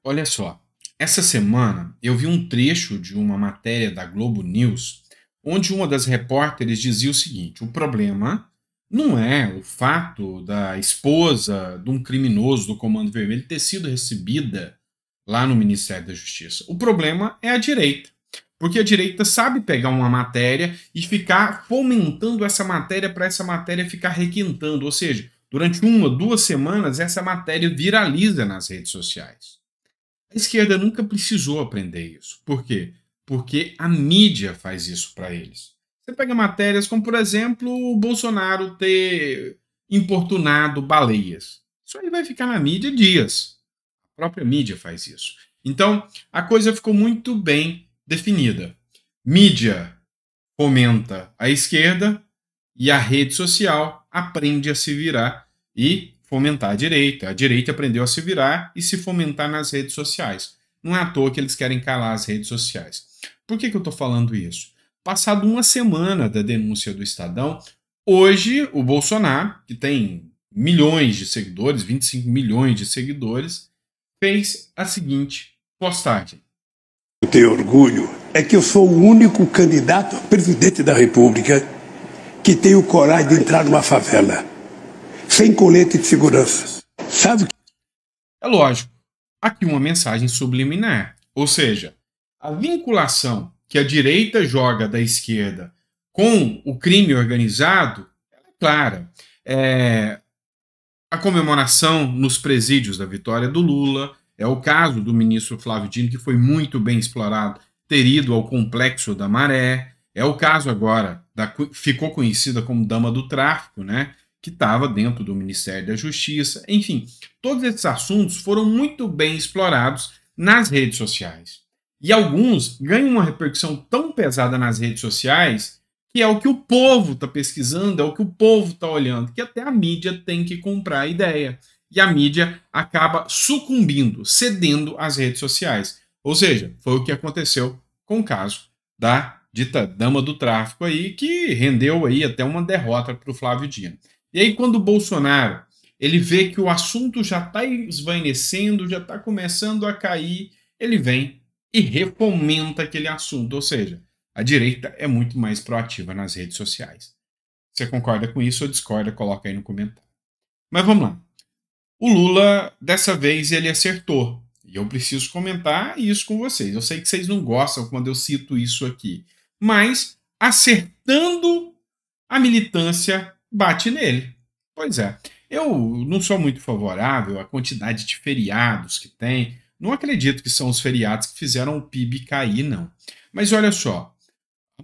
Olha só, essa semana eu vi um trecho de uma matéria da Globo News, onde uma das repórteres dizia o seguinte: o problema não é o fato da esposa de um criminoso do Comando Vermelho ter sido recebida lá no Ministério da Justiça. O problema é a direita. Porque a direita sabe pegar uma matéria e ficar fomentando essa matéria para essa matéria ficar requintando. Ou seja, durante uma, 2 semanas, essa matéria viraliza nas redes sociais. A esquerda nunca precisou aprender isso. Por quê? Porque a mídia faz isso para eles. Você pega matérias como, por exemplo, o Bolsonaro ter importunado baleias. Isso aí vai ficar na mídia dias. A própria mídia faz isso. Então, a coisa ficou muito bem definida. Mídia fomenta a esquerda e a rede social aprende a se virar e fomentar a direita. A direita aprendeu a se virar e se fomentar nas redes sociais. Não é à toa que eles querem calar as redes sociais. Por que eu estou falando isso? Passado uma semana da denúncia do Estadão, hoje o Bolsonaro, que tem milhões de seguidores, 25 milhões de seguidores, fez a seguinte postagem. Eu tenho orgulho é que eu sou o único candidato a presidente da República que tem o coragem de entrar numa favela sem colete de segurança. Sabe o que... É lógico, aqui uma mensagem subliminar. Ou seja, a vinculação que a direita joga da esquerda com o crime organizado é clara. A comemoração nos presídios da vitória do Lula, é o caso do ministro Flávio Dino, que foi muito bem explorado, ter ido ao Complexo da Maré, é o caso agora, ficou conhecida como Dama do Tráfico, né? Que estava dentro do Ministério da Justiça. Enfim, todos esses assuntos foram muito bem explorados nas redes sociais. E alguns ganham uma repercussão tão pesada nas redes sociais que é o que o povo está pesquisando, é o que o povo está olhando, que até a mídia tem que comprar a ideia. E a mídia acaba sucumbindo, cedendo às redes sociais. Ou seja, foi o que aconteceu com o caso da dita Dama do Tráfico aí, que rendeu aí até uma derrota para o Flávio Dino. E aí, quando o Bolsonaro ele vê que o assunto já está esvaecendo, já está começando a cair, ele vem e refomenta aquele assunto. Ou seja, a direita é muito mais proativa nas redes sociais. Você concorda com isso ou discorda? Coloca aí no comentário. Mas vamos lá. O Lula, dessa vez, ele acertou. E eu preciso comentar isso com vocês. Eu sei que vocês não gostam quando eu cito isso aqui. Mas, acertando, a militância bate nele. Pois é. Eu não sou muito favorável à quantidade de feriados que tem. Não acredito que são os feriados que fizeram o PIB cair, não. Mas olha só.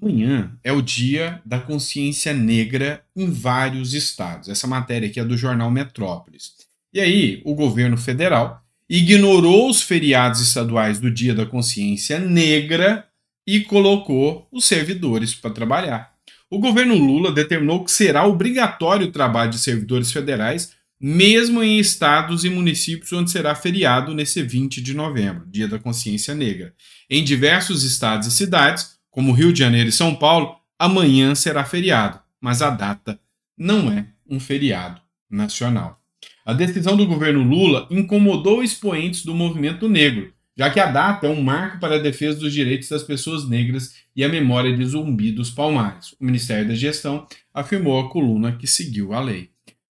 Amanhã é o dia da consciência negra em vários estados. Essa matéria aqui é do jornal Metrópolis. E aí, o governo federal ignorou os feriados estaduais do Dia da Consciência Negra e colocou os servidores para trabalhar. O governo Lula determinou que será obrigatório o trabalho de servidores federais, mesmo em estados e municípios onde será feriado nesse 20 de novembro, Dia da Consciência Negra. Em diversos estados e cidades, como Rio de Janeiro e São Paulo, amanhã será feriado, mas a data não é um feriado nacional. A decisão do governo Lula incomodou expoentes do movimento negro, já que a data é um marco para a defesa dos direitos das pessoas negras e a memória de Zumbi dos Palmares. O Ministério da Gestão afirmou à coluna que seguiu a lei.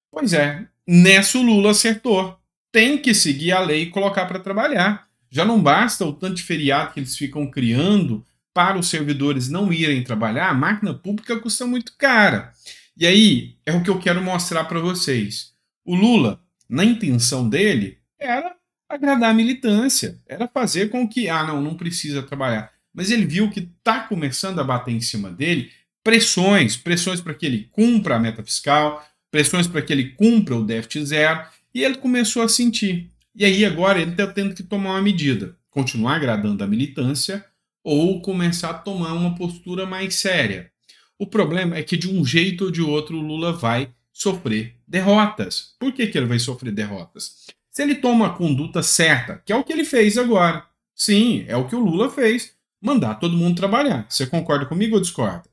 Pois é, nessa o Lula acertou. Tem que seguir a lei e colocar para trabalhar. Já não basta o tanto de feriado que eles ficam criando para os servidores não irem trabalhar. A máquina pública custa muito cara. E aí é o que eu quero mostrar para vocês. O Lula, na intenção dele, era agradar a militância, era fazer com que, não precisa trabalhar. Mas ele viu que está começando a bater em cima dele pressões para que ele cumpra a meta fiscal, pressões para que ele cumpra o déficit zero, e ele começou a sentir. E aí agora ele está tendo que tomar uma medida, continuar agradando a militância ou começar a tomar uma postura mais séria. O problema é que de um jeito ou de outro o Lula vai sofrer derrotas. Por que ele vai sofrer derrotas? Se ele toma a conduta certa, que é o que ele fez agora. Sim, é o que o Lula fez. Mandar todo mundo trabalhar. Você concorda comigo ou discorda?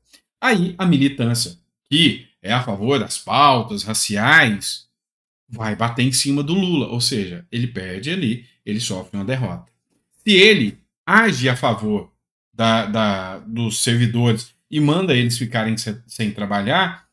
Aí a militância, que é a favor das pautas raciais, vai bater em cima do Lula. Ou seja, ele perde ali ele sofre uma derrota. Se ele age a favor dos servidores e manda eles ficarem sem trabalhar,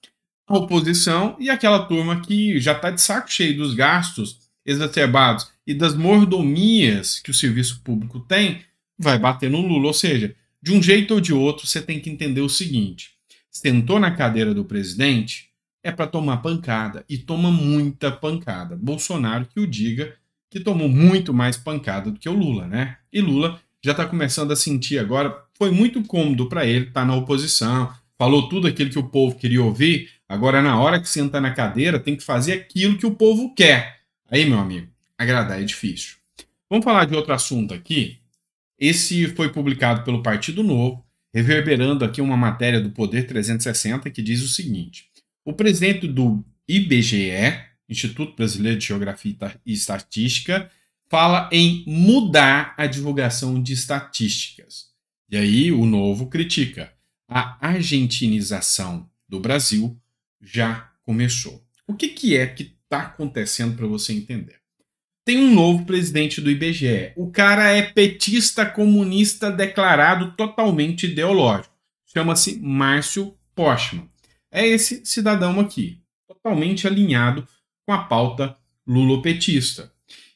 a oposição e aquela turma que já está de saco cheio dos gastos exacerbados e das mordomias que o serviço público tem, vai bater no Lula. Ou seja, de um jeito ou de outro, você tem que entender o seguinte: sentou na cadeira do presidente, é para tomar pancada, e toma muita pancada. Bolsonaro que o diga, que tomou muito mais pancada do que o Lula, né? E Lula já está começando a sentir agora, foi muito cômodo para ele estar na oposição, falou tudo aquilo que o povo queria ouvir, agora na hora que senta na cadeira tem que fazer aquilo que o povo quer. Aí, meu amigo, agradar é difícil. Vamos falar de outro assunto aqui. Esse foi publicado pelo Partido Novo, reverberando aqui uma matéria do Poder 360 que diz o seguinte: o presidente do IBGE, Instituto Brasileiro de Geografia e Estatística, fala em mudar a divulgação de estatísticas. E aí o Novo critica: a argentinização do Brasil já começou. O que é que está acontecendo para você entender? Tem um novo presidente do IBGE. O cara é petista comunista declarado, totalmente ideológico. Chama-se Márcio Postman. É esse cidadão aqui, totalmente alinhado com a pauta lulopetista.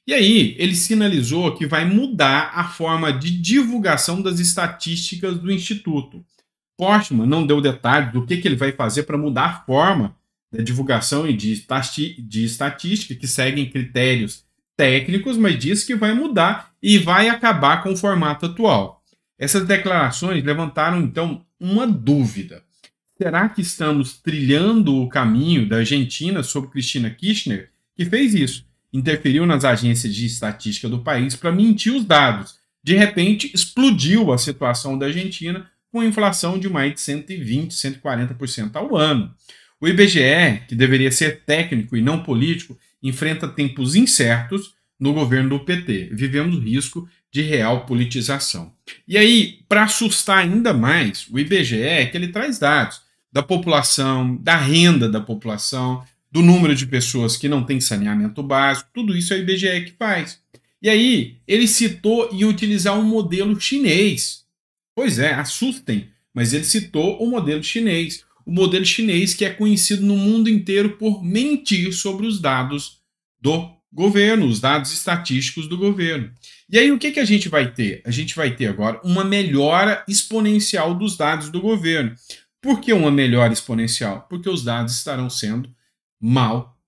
E aí, ele sinalizou que vai mudar a forma de divulgação das estatísticas do Instituto. Postman não deu detalhes do que ele vai fazer para mudar a forma da divulgação e de estatística, que seguem critérios técnicos, mas diz que vai mudar e vai acabar com o formato atual. Essas declarações levantaram, então, uma dúvida. Será que estamos trilhando o caminho da Argentina sob Cristina Kirchner, que fez isso? Interferiu nas agências de estatística do país para mentir os dados. De repente, explodiu a situação da Argentina com inflação de mais de 120%, 140% ao ano. O IBGE, que deveria ser técnico e não político, enfrenta tempos incertos no governo do PT. Vivemos o risco de real politização. E aí, para assustar ainda mais, o IBGE é que ele traz dados da população, da renda da população, do número de pessoas que não têm saneamento básico, tudo isso é o IBGE que faz. E aí, ele citou e utilizar um modelo chinês. Pois é, assustem, mas ele citou o modelo chinês. O modelo chinês que é conhecido no mundo inteiro por mentir sobre os dados do governo, os dados estatísticos do governo. E aí o que a gente vai ter? A gente vai ter agora uma melhora exponencial dos dados do governo. Por que uma melhora exponencial? Porque os dados estarão sendo mal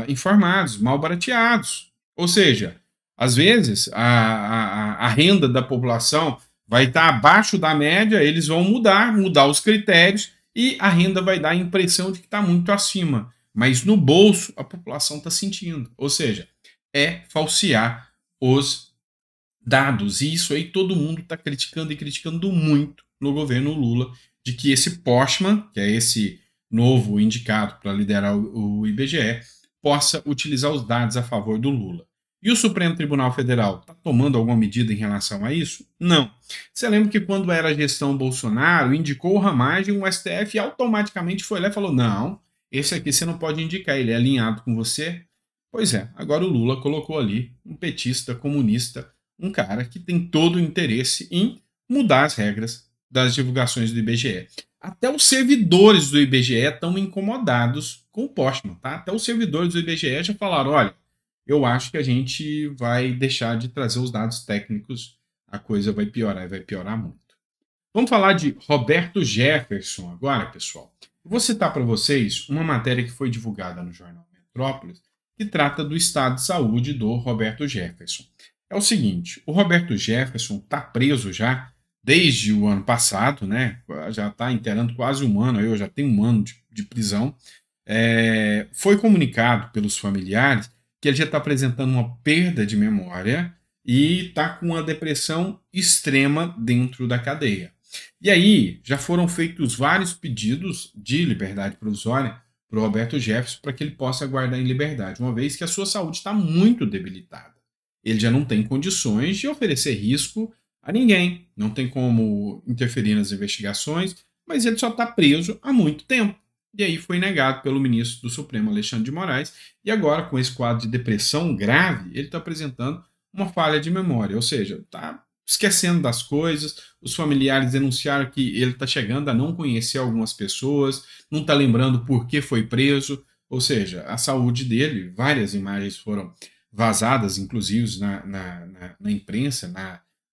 informados, mal barateados. Ou seja, às vezes a renda da população vai estar abaixo da média, eles vão mudar os critérios e a renda vai dar a impressão de que está muito acima. Mas no bolso a população está sentindo. Ou seja, é falsear os dados. E isso aí todo mundo está criticando e criticando muito no governo Lula, de que esse Postman, que é esse novo indicado para liderar o IBGE, possa utilizar os dados a favor do Lula. E o Supremo Tribunal Federal está tomando alguma medida em relação a isso? Não. Você lembra que quando era a gestão Bolsonaro, indicou o Ramagem, o STF automaticamente foi lá e falou: não, esse aqui você não pode indicar, ele é alinhado com você? Pois é, agora o Lula colocou ali um petista comunista, um cara que tem todo o interesse em mudar as regras das divulgações do IBGE. Até os servidores do IBGE estão incomodados com o Postman, tá? Até os servidores do IBGE já falaram: olha, eu acho que a gente vai deixar de trazer os dados técnicos, a coisa vai piorar e vai piorar muito. Vamos falar de Roberto Jefferson agora, pessoal. Vou citar para vocês uma matéria que foi divulgada no jornal Metrópolis, que trata do estado de saúde do Roberto Jefferson. É o seguinte: o Roberto Jefferson está preso já desde o ano passado, né? Já está inteirando quase um ano, eu já tenho um ano de prisão. Foi comunicado pelos familiares que ele já está apresentando uma perda de memória e está com uma depressão extrema dentro da cadeia. E aí já foram feitos vários pedidos de liberdade provisória para o Roberto Jefferson para que ele possa aguardar em liberdade, uma vez que a sua saúde está muito debilitada. Ele já não tem condições de oferecer risco a ninguém, não tem como interferir nas investigações, mas ele só está preso há muito tempo. E aí foi negado pelo ministro do Supremo, Alexandre de Moraes, e agora, com esse quadro de depressão grave, ele está apresentando uma falha de memória, ou seja, tá esquecendo das coisas, os familiares denunciaram que ele está chegando a não conhecer algumas pessoas, não está lembrando por que foi preso, ou seja, a saúde dele, várias imagens foram vazadas, inclusive na imprensa,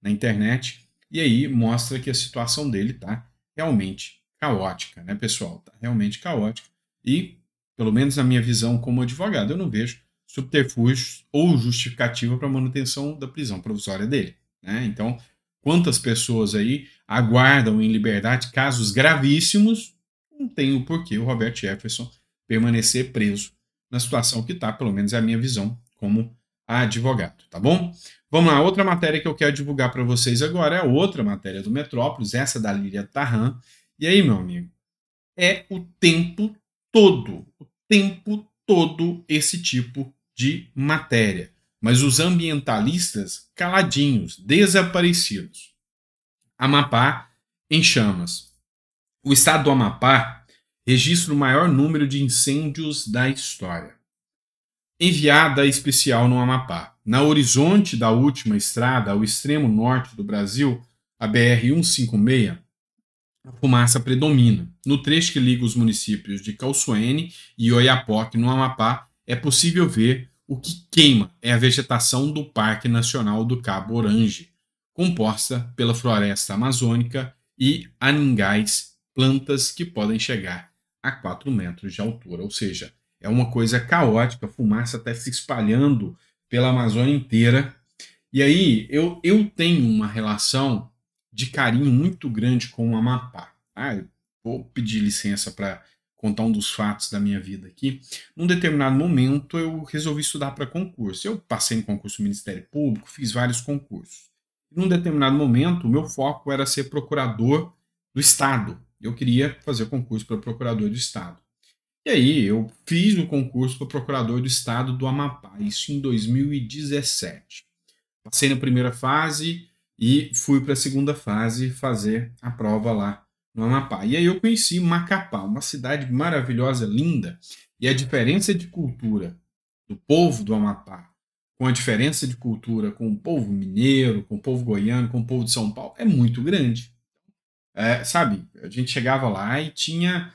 na internet, e aí mostra que a situação dele está realmente caótica, né, pessoal? Está realmente caótica. E, pelo menos na minha visão como advogado, eu não vejo subterfúgios ou justificativa para a manutenção da prisão provisória dele, né? Então, quantas pessoas aí aguardam em liberdade casos gravíssimos, não tem o porquê o Robert Jefferson permanecer preso na situação que está, pelo menos é a minha visão como advogado, tá bom? Vamos lá, outra matéria que eu quero divulgar para vocês agora é outra matéria do Metrópolis, essa da Lília Tarran. E aí, meu amigo, é o tempo todo esse tipo de matéria. Mas os ambientalistas caladinhos, desaparecidos. Amapá em chamas. O estado do Amapá registra o maior número de incêndios da história. Enviada especial no Amapá. Na horizonte da última estrada ao extremo norte do Brasil, a BR-156, a fumaça predomina. No trecho que liga os municípios de Calçoene e Oiapoque, no Amapá, é possível ver o que queima é a vegetação do Parque Nacional do Cabo Orange, composta pela floresta amazônica e aningais, plantas que podem chegar a 4 metros de altura. Ou seja, é uma coisa caótica, a fumaça está se espalhando pela Amazônia inteira. E aí eu tenho uma relação de carinho muito grande com o Amapá. Vou pedir licença para contar um dos fatos da minha vida aqui. Num determinado momento eu resolvi estudar para concurso. Eu passei em concurso do Ministério Público, fiz vários concursos. Num determinado momento, o meu foco era ser procurador do Estado. Eu queria fazer concurso para procurador do Estado. E aí eu fiz o concurso para procurador do Estado do Amapá, isso em 2017. Passei na primeira fase e fui para a segunda fase fazer a prova lá no Amapá. E aí eu conheci Macapá, uma cidade maravilhosa, linda, e a diferença de cultura do povo do Amapá com a diferença de cultura com o povo mineiro, com o povo goiano, com o povo de São Paulo é muito grande. Sabe, a gente chegava lá e tinha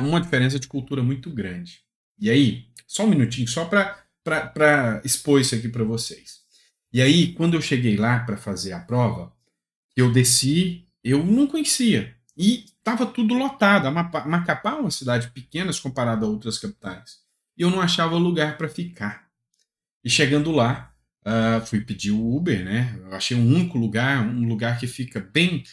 uma diferença de cultura muito grande. E aí, só um minutinho, só para expor isso aqui para vocês. E aí, quando eu cheguei lá para fazer a prova, eu desci, eu não conhecia. E estava tudo lotado. Macapá é uma cidade pequena comparada a outras capitais. E eu não achava lugar para ficar. E chegando lá, fui pedir o Uber, né? Eu achei um único lugar, um lugar que fica bem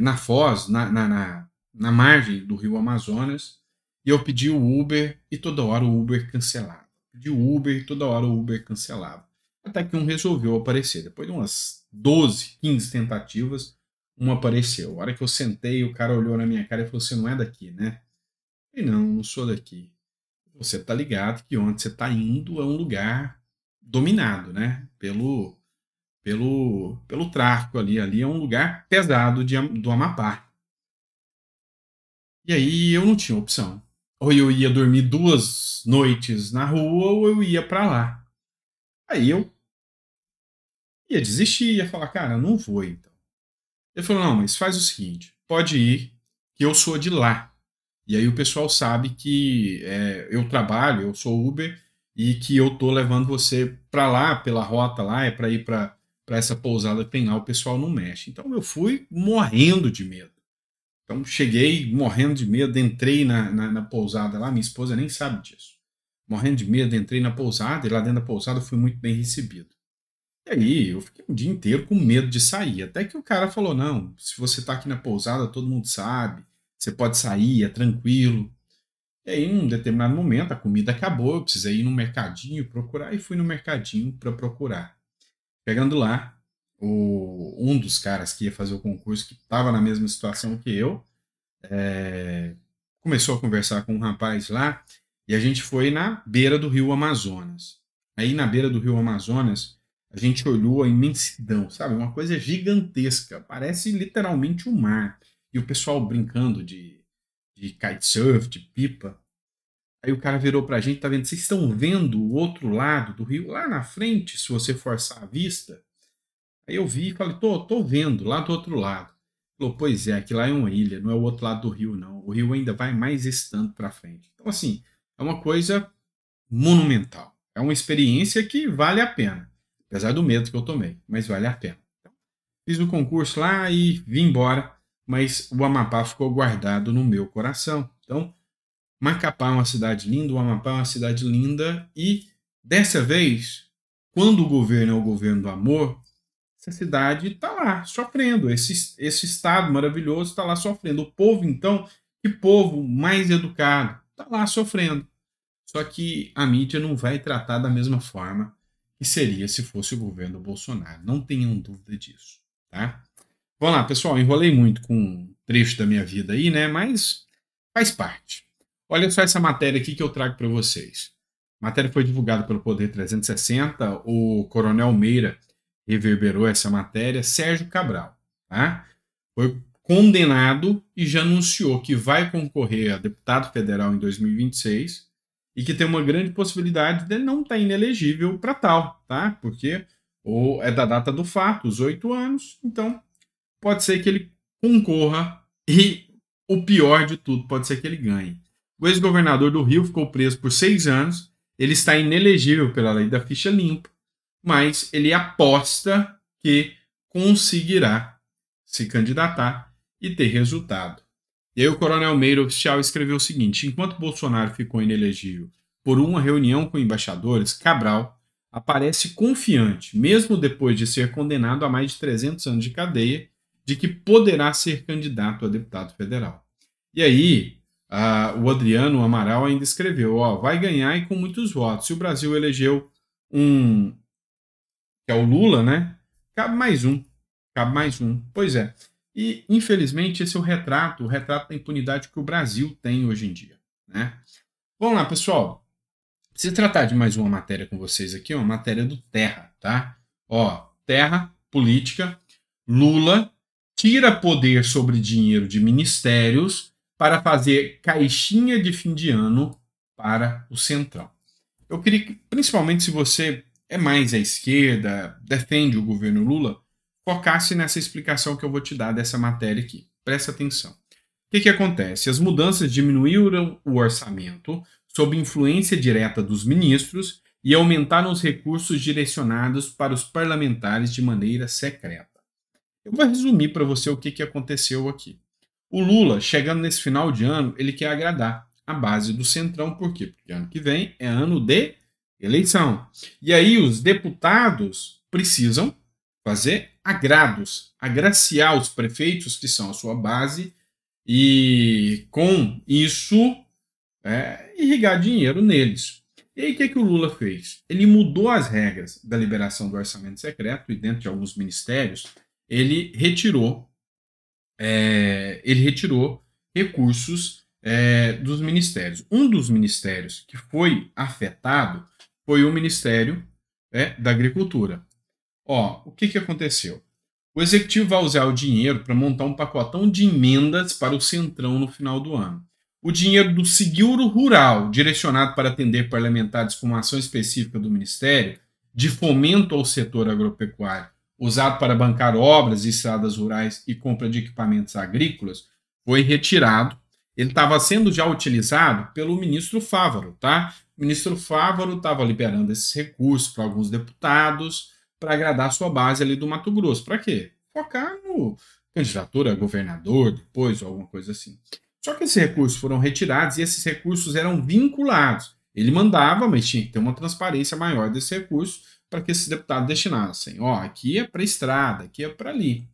na foz, na margem do rio Amazonas. E eu pedi o Uber e toda hora o Uber cancelava. Pedi o Uber e toda hora o Uber cancelava. Até que um resolveu aparecer. Depois de umas 12, 15 tentativas, um apareceu. A hora que eu sentei, o cara olhou na minha cara e falou: "Você não é daqui, né?" Eu falei: "Não, não sou daqui." Você tá ligado que onde você tá indo é um lugar dominado, né? Pelo tráfico ali. Ali é um lugar pesado do Amapá. E aí eu não tinha opção. Ou eu ia dormir 2 noites na rua ou eu ia para lá. Aí eu ia desistir, ia falar: "Cara, não vou então." Ele falou: "Não, mas faz o seguinte, pode ir, que eu sou de lá." E aí o pessoal sabe que eu trabalho, eu sou Uber, e que eu tô levando você para lá, pela rota lá, é para ir para essa pousada que tem lá, o pessoal não mexe. Então eu fui morrendo de medo. Então cheguei morrendo de medo, entrei na pousada lá, minha esposa nem sabe disso. Morrendo de medo, entrei na pousada, e lá dentro da pousada fui muito bem recebido. E aí eu fiquei um dia inteiro com medo de sair, até que o cara falou: "Não, se você tá aqui na pousada, todo mundo sabe, você pode sair, é tranquilo." E aí, num determinado momento, a comida acabou, eu precisei ir no mercadinho procurar, e fui no mercadinho para procurar. Chegando lá, um dos caras que ia fazer o concurso, que estava na mesma situação que eu, começou a conversar com um rapaz lá, e a gente foi na beira do rio Amazonas. Aí, na beira do rio Amazonas, a gente olhou a imensidão, sabe? Uma coisa gigantesca, parece literalmente um mar. E o pessoal brincando de kitesurf, de pipa. Aí o cara virou pra gente, tá vendo? Vocês estão vendo o outro lado do rio, lá na frente, se você forçar a vista? Aí eu vi e falei, tô vendo, lá do outro lado. Ele falou, pois é, aqui lá é uma ilha, não é o outro lado do rio, não. O rio ainda vai mais esse tanto pra frente. Então, assim, é uma coisa monumental. É uma experiência que vale a pena. Apesar do medo que eu tomei, mas vale a pena. Então, fiz o concurso lá e vim embora, mas o Amapá ficou guardado no meu coração. Então, Macapá é uma cidade linda, o Amapá é uma cidade linda e, dessa vez, quando o governo é o governo do amor, essa cidade está lá, sofrendo. Esse estado maravilhoso está lá sofrendo. O povo, então, que povo mais educado, está lá sofrendo. Só que a mídia não vai tratar da mesma forma que seria se fosse o governo Bolsonaro. Não tenham dúvida disso, tá? Vamos lá, pessoal, enrolei muito com um trecho da minha vida aí, né? Mas faz parte. Olha só essa matéria aqui que eu trago para vocês. A matéria foi divulgada pelo Poder 360, o Coronel Meira reverberou essa matéria, Sérgio Cabral, tá? Foi condenado e já anunciou que vai concorrer a deputado federal em 2026 e que tem uma grande possibilidade dele não estar inelegível para tal, tá? Porque ou é da data do fato, os 8 anos, então pode ser que ele concorra e o pior de tudo, pode ser que ele ganhe. O ex-governador do Rio ficou preso por 6 anos, ele está inelegível pela lei da ficha limpa, mas ele aposta que conseguirá se candidatar e ter resultado. E aí o Coronel Meira oficial escreveu o seguinte: enquanto Bolsonaro ficou inelegível por uma reunião com embaixadores, Cabral aparece confiante, mesmo depois de ser condenado a mais de 300 anos de cadeia, de que poderá ser candidato a deputado federal. E aí o Adriano Amaral ainda escreveu, vai ganhar e com muitos votos. Se o Brasil elegeu que é o Lula, né? Cabe mais um. Pois é. E, infelizmente, esse é o retrato da impunidade que o Brasil tem hoje em dia, né? Vamos lá, pessoal. Se tratar de mais uma matéria com vocês aqui, uma matéria do Terra, tá? Terra, política, Lula tira poder sobre dinheiro de ministérios para fazer caixinha de fim de ano para o Centrão. Eu queria que, principalmente se você é mais à esquerda, defende o governo Lula, focasse nessa explicação que eu vou te dar dessa matéria aqui. Presta atenção. O que acontece? As mudanças diminuíram o orçamento sob influência direta dos ministros e aumentaram os recursos direcionados para os parlamentares de maneira secreta. Eu vou resumir para você o que aconteceu aqui. O Lula, chegando nesse final de ano, ele quer agradar a base do Centrão. Por quê? Porque ano que vem é ano de eleição. E aí os deputados precisam fazer agrados, agraciar os prefeitos que são a sua base e com isso irrigar dinheiro neles. E aí o que o Lula fez? Ele mudou as regras da liberação do orçamento secreto e dentro de alguns ministérios ele retirou recursos dos ministérios. Um dos ministérios que foi afetado foi o Ministério da Agricultura. O que aconteceu? O Executivo vai usar o dinheiro para montar um pacotão de emendas para o Centrão no final do ano. O dinheiro do seguro rural, direcionado para atender parlamentares com uma ação específica do Ministério, de fomento ao setor agropecuário, usado para bancar obras e estradas rurais e compra de equipamentos agrícolas, foi retirado. Ele estava sendo já utilizado pelo ministro Fávaro, tá? O ministro Fávaro estava liberando esses recursos para alguns deputados para agradar a sua base ali do Mato Grosso. Para quê? Focar no candidatura a governador depois ou alguma coisa assim. Só que esses recursos foram retirados e esses recursos eram vinculados. Ele mandava, mas tinha que ter uma transparência maior desses recursos para que esses deputados destinassem. Aqui é para estrada, aqui é para ali.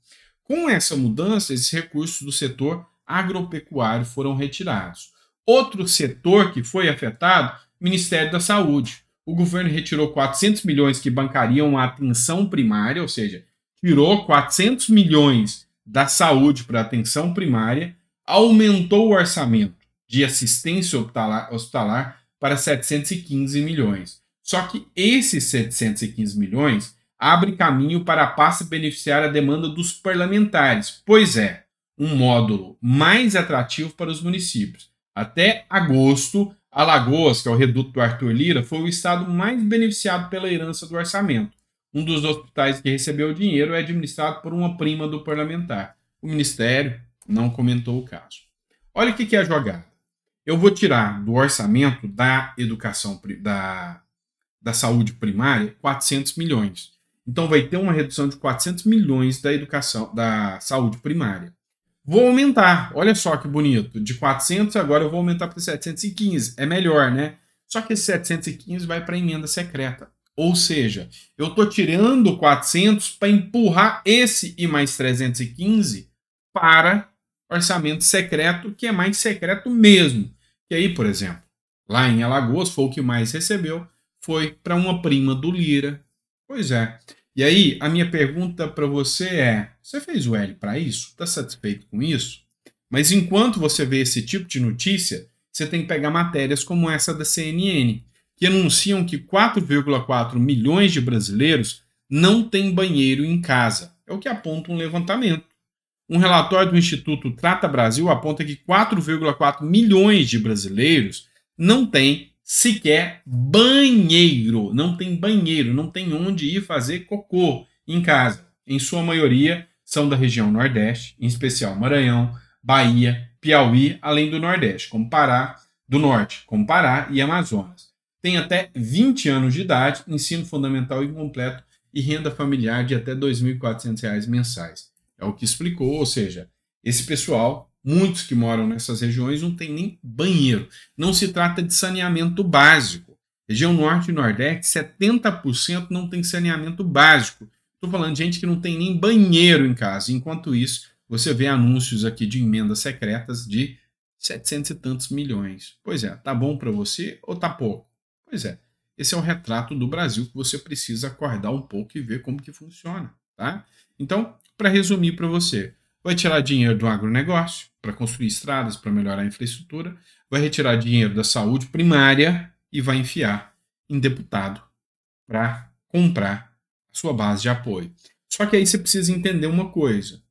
Com essa mudança, esses recursos do setor agropecuário foram retirados. Outro setor que foi afetado, Ministério da Saúde. O governo retirou 400 milhões que bancariam a atenção primária, ou seja, tirou 400 milhões da saúde para a atenção primária, aumentou o orçamento de assistência hospitalar para 715 milhões. Só que esses 715 milhões abrem caminho para a pasta beneficiar a demanda dos parlamentares, pois é um módulo mais atrativo para os municípios. Até agosto, Alagoas, que é o reduto do Arthur Lira, foi o estado mais beneficiado pela herança do orçamento. Um dos hospitais que recebeu o dinheiro é administrado por uma prima do parlamentar. O Ministério não comentou o caso. Olha o que é a jogada. Eu vou tirar do orçamento da educação, da saúde primária, 400 milhões. Então vai ter uma redução de 400 milhões da educação, da saúde primária. Vou aumentar, olha só que bonito, de 400 agora eu vou aumentar para 715, é melhor, né? Só que esse 715 vai para a emenda secreta. Ou seja, eu estou tirando 400 para empurrar esse e mais 315 para orçamento secreto, que é mais secreto mesmo. E aí, por exemplo, lá em Alagoas foi o que mais recebeu, foi para uma prima do Lira. Pois é. E aí, a minha pergunta para você é: você fez o L para isso? Está satisfeito com isso? Mas enquanto você vê esse tipo de notícia, você tem que pegar matérias como essa da CNN, que anunciam que 4,4 milhões de brasileiros não têm banheiro em casa. É o que aponta um levantamento. Um relatório do Instituto Trata Brasil aponta que 4,4 milhões de brasileiros não têm sequer banheiro, não tem onde ir fazer cocô em casa. Em sua maioria são da região Nordeste, em especial Maranhão, Bahia, Piauí, além do Nordeste, como Pará, do Norte, como Pará e Amazonas. Tem até 20 anos de idade, ensino fundamental incompleto e renda familiar de até R$ 2.400 mensais. É o que explicou, ou seja, esse pessoal, muitos que moram nessas regiões, não tem nem banheiro. Não se trata de saneamento básico. Região Norte e Nordeste, 70% não tem saneamento básico. Estou falando de gente que não tem nem banheiro em casa. Enquanto isso, você vê anúncios aqui de emendas secretas de 700 e tantos milhões. Pois é, tá bom para você ou tá pouco? Pois é, esse é o retrato do Brasil que você precisa acordar um pouco e ver como que funciona, tá? Então, para resumir para você, vai tirar dinheiro do agronegócio para construir estradas, para melhorar a infraestrutura, vai retirar dinheiro da saúde primária e vai enfiar em deputado para comprar a sua base de apoio. Só que aí você precisa entender uma coisa.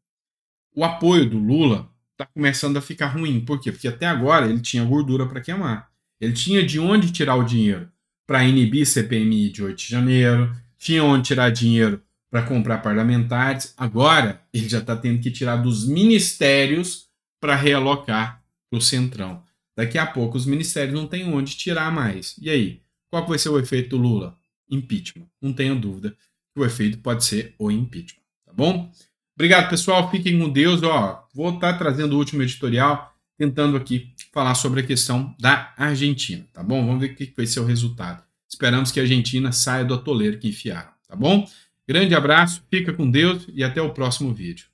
O apoio do Lula está começando a ficar ruim. Por quê? Porque até agora ele tinha gordura para queimar. Ele tinha de onde tirar o dinheiro para inibir CPMI de 8 de janeiro, tinha onde tirar dinheiro para comprar parlamentares. Agora ele já está tendo que tirar dos ministérios para realocar para o Centrão. Daqui a pouco os ministérios não têm onde tirar mais. E aí? Qual vai ser o efeito do Lula? Impeachment. Não tenha dúvida que o efeito pode ser o impeachment. Tá bom? Obrigado, pessoal. Fiquem com Deus. Vou estar trazendo o último editorial, tentando aqui falar sobre a questão da Argentina. Tá bom? Vamos ver o que vai ser o resultado. Esperamos que a Argentina saia do atoleiro que enfiaram. Tá bom? Grande abraço, fica com Deus e até o próximo vídeo.